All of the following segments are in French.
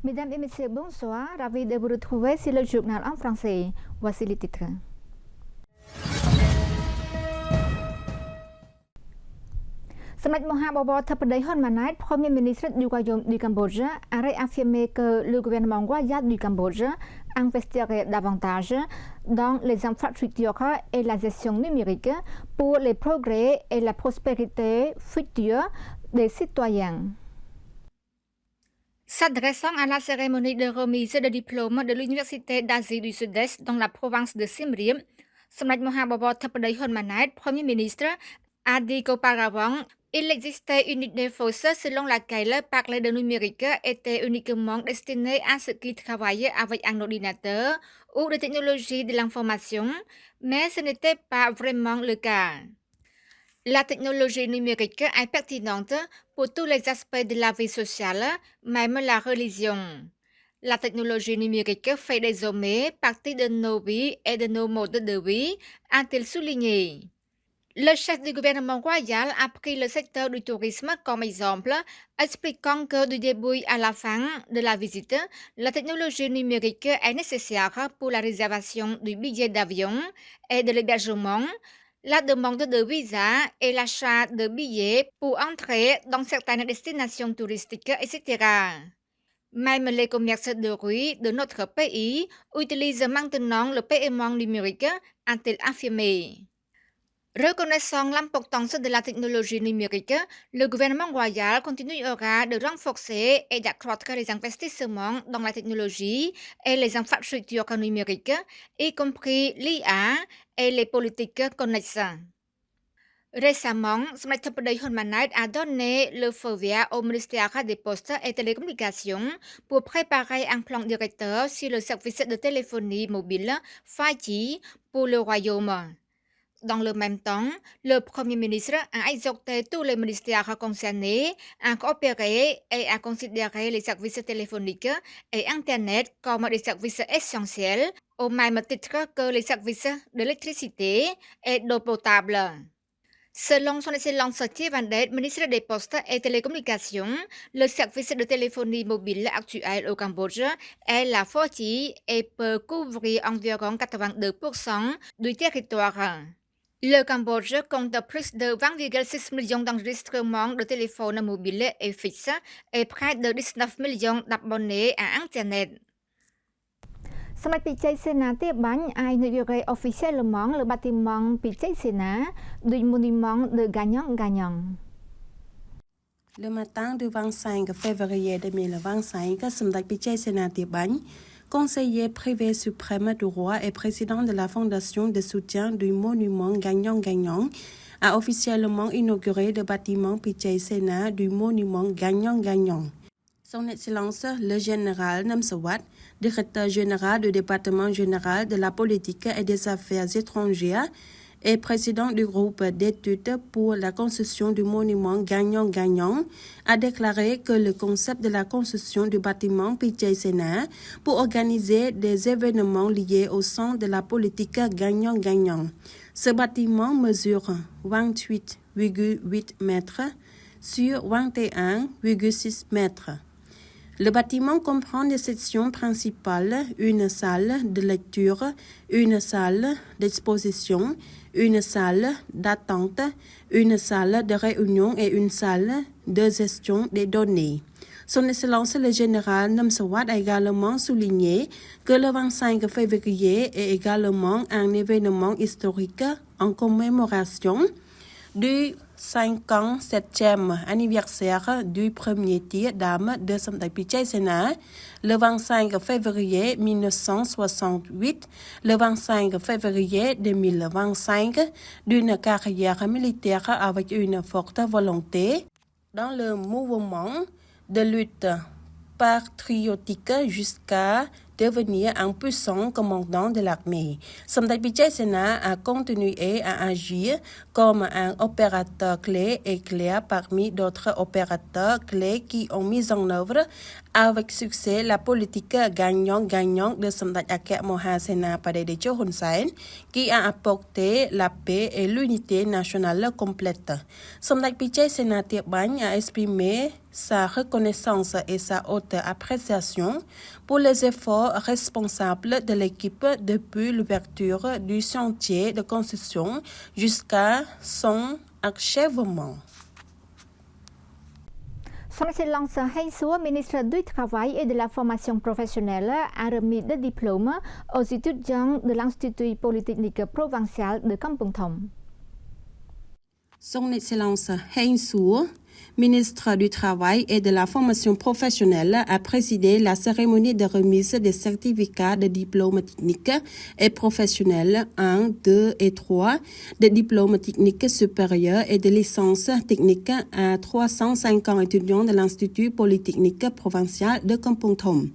Mesdames et messieurs, bonsoir. Ravi de vous retrouver sur le journal en français. Voici les titres. Samdech Mahabobor Thappadei Hun Manet, Premier ministre du Royaume du Cambodge, a réaffirmé que le gouvernement royal du Cambodge investirait davantage dans les infrastructures et la gestion numérique pour les progrès et la prospérité future des citoyens. S'adressant à la cérémonie de remise de diplôme de l'Université d'Asie du Sud-Est dans la province de Siem Reap, Samdech Mahabobor Thappadei Hun Manet, Premier ministre, a dit qu'auparavant, il existait une idée fausse selon laquelle parler de numérique était uniquement destiné à ceux qui travaillaient avec un ordinateur ou des technologies de l'information, mais ce n'était pas vraiment le cas. La technologie numérique est pertinente pour tous les aspects de la vie sociale, même la religion. La technologie numérique fait désormais partie de nos vies et de nos modes de vie, a-t-il souligné. Le chef du gouvernement royal a pris le secteur du tourisme comme exemple, expliquant que du début à la fin de la visite, la technologie numérique est nécessaire pour la réservation du billet d'avion et de l'hébergement, la demande de visa et l'achat de billets pour entrer dans certaines destinations touristiques, etc. Même les commerces de rue de notre pays utilisent maintenant le paiement numérique, a-t-il affirmé. Reconnaissant l'importance de la technologie numérique, le gouvernement royal continuera de renforcer et d'accroître les investissements dans la technologie et les infrastructures numériques, y compris l'IA et les politiques connexes. Récemment, Samdech Thappadei Hun Manet a donné le feu vert au ministère des Postes et Télécommunications pour préparer un plan directeur sur le service de téléphonie mobile 5G pour le Royaume. Dans le même temps, le Premier ministre a exhorté tous les ministères concernés à coopérer et à considérer les services téléphoniques et Internet comme des services essentiels, au même titre que les services d'électricité et d'eau potable. Selon son Excellence Thi Van Det, ministre des Postes et Télécommunications, le service de téléphonie mobile actuel au Cambodge est la 4G et peut couvrir environ 82% du territoire. Le Cambodge compte plus de 20,6 millions d'enregistrements de téléphones mobiles et fixes et près de 19 millions d'abonnés à Internet. Samdech Pichai Sena Tia Banh a inauguré officiellement le bâtiment Pichai Sena du monument de Ganyang-Ganyang. Le matin du 25 février 2025, Samdech Pichai Sena Tia Banh, conseiller privé suprême du roi et président de la Fondation de soutien du monument Ganyang-Ganyang, a officiellement inauguré le bâtiment Pichai Sena du monument Ganyang-Ganyang. Son Excellence le général Nam Sawat, directeur général du département général de la politique et des affaires étrangères et président du groupe d'études pour la construction du monument Ganyang-Ganyang, a déclaré que le concept de la construction du bâtiment Pichai Sena pour organiser des événements liés au centre de la politique Ganyang-Ganyang. Ce bâtiment mesure 28,8 mètres sur 21,6 mètres. Le bâtiment comprend des sections principales, une salle de lecture, une salle d'exposition, une salle d'attente, une salle de réunion et une salle de gestion des données. Son Excellence le général Nam Sawat a également souligné que le 25 février est également un événement historique en commémoration du 57e anniversaire du premier tir d'armes de Samdech Pichai Sena, le 25 février 1968, le 25 février 2025, d'une carrière militaire avec une forte volonté dans le mouvement de lutte patriotique jusqu'à devenir un puissant commandant de l'armée. Samdech Pichai Sena a continué à agir comme un opérateur clé et clair parmi d'autres opérateurs clés qui ont mis en œuvre Avec succès, la politique gagnant-gagnant de Samdech Akek Moha Sena Padedecho Hun Sen, qui a apporté la paix et l'unité nationale complète. Samdech Pichai Sena Tiep Bany a exprimé sa reconnaissance et sa haute appréciation pour les efforts responsables de l'équipe depuis l'ouverture du chantier de construction jusqu'à son achèvement. Son Excellence Heng Suo, ministre du Travail et de la Formation professionnelle, a remis des diplômes aux étudiants de l'Institut Polytechnique provincial de Kampong Thom. Son Excellence Heng Suo, ministre du Travail et de la Formation professionnelle, a présidé la cérémonie de remise des certificats de diplômes techniques et professionnels 1, 2 et 3, de diplômes techniques supérieurs et de licences techniques à 350 étudiants de l'Institut Polytechnique provincial de Kampong Thom.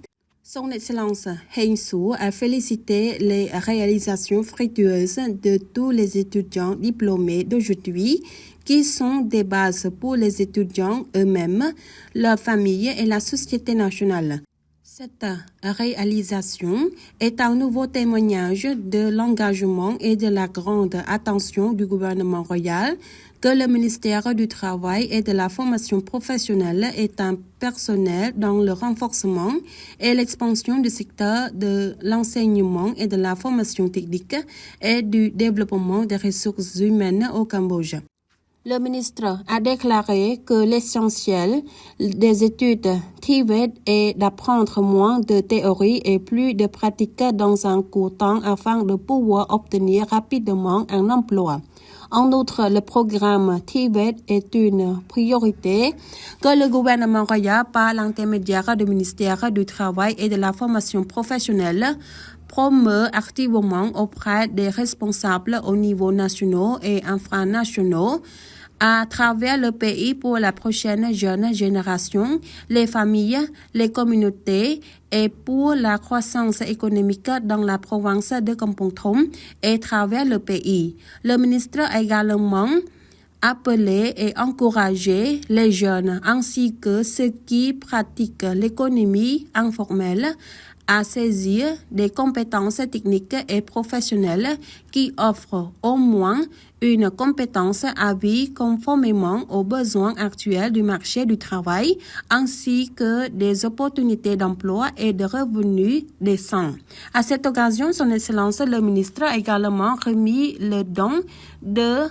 Son Excellence Heng Suo a félicité les réalisations fructueuses de tous les étudiants diplômés d'aujourd'hui qui sont des bases pour les étudiants eux-mêmes, leurs familles et la société nationale. Cette réalisation est un nouveau témoignage de l'engagement et de la grande attention du gouvernement royal que le ministère du Travail et de la Formation professionnelle est un personnel dans le renforcement et l'expansion du secteur de l'enseignement et de la formation technique et du développement des ressources humaines au Cambodge. Le ministre a déclaré que l'essentiel des études TVET est d'apprendre moins de théorie et plus de pratique dans un court temps afin de pouvoir obtenir rapidement un emploi. En outre, le programme TVET est une priorité que le gouvernement royal, par l'intermédiaire du ministère du Travail et de la Formation professionnelle, promeut activement auprès des responsables au niveau national et infranational à travers le pays pour la prochaine jeune génération, les familles, les communautés et pour la croissance économique dans la province de Kampong Thom et à travers le pays. Le ministre a également appelé et encouragé les jeunes ainsi que ceux qui pratiquent l'économie informelle à saisir des compétences techniques et professionnelles qui offrent au moins une compétence à vie conformément aux besoins actuels du marché du travail, ainsi que des opportunités d'emploi et de revenus décents. À cette occasion, Son Excellence le ministre a également remis le don de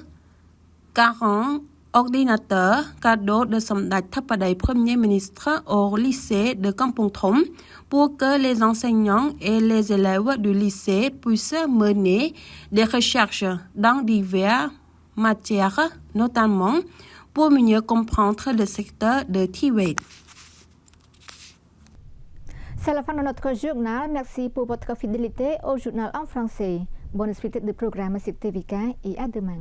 40 ordinateurs cadeaux de Samdech Thapadei Premier ministre au lycée de Kampong Thom pour que les enseignants et les élèves du lycée puissent mener des recherches dans diverses matières, notamment pour mieux comprendre le secteur de TVET. C'est la fin de notre journal. Merci pour votre fidélité au journal en français. Bonne suite de programme sur TVK et à demain.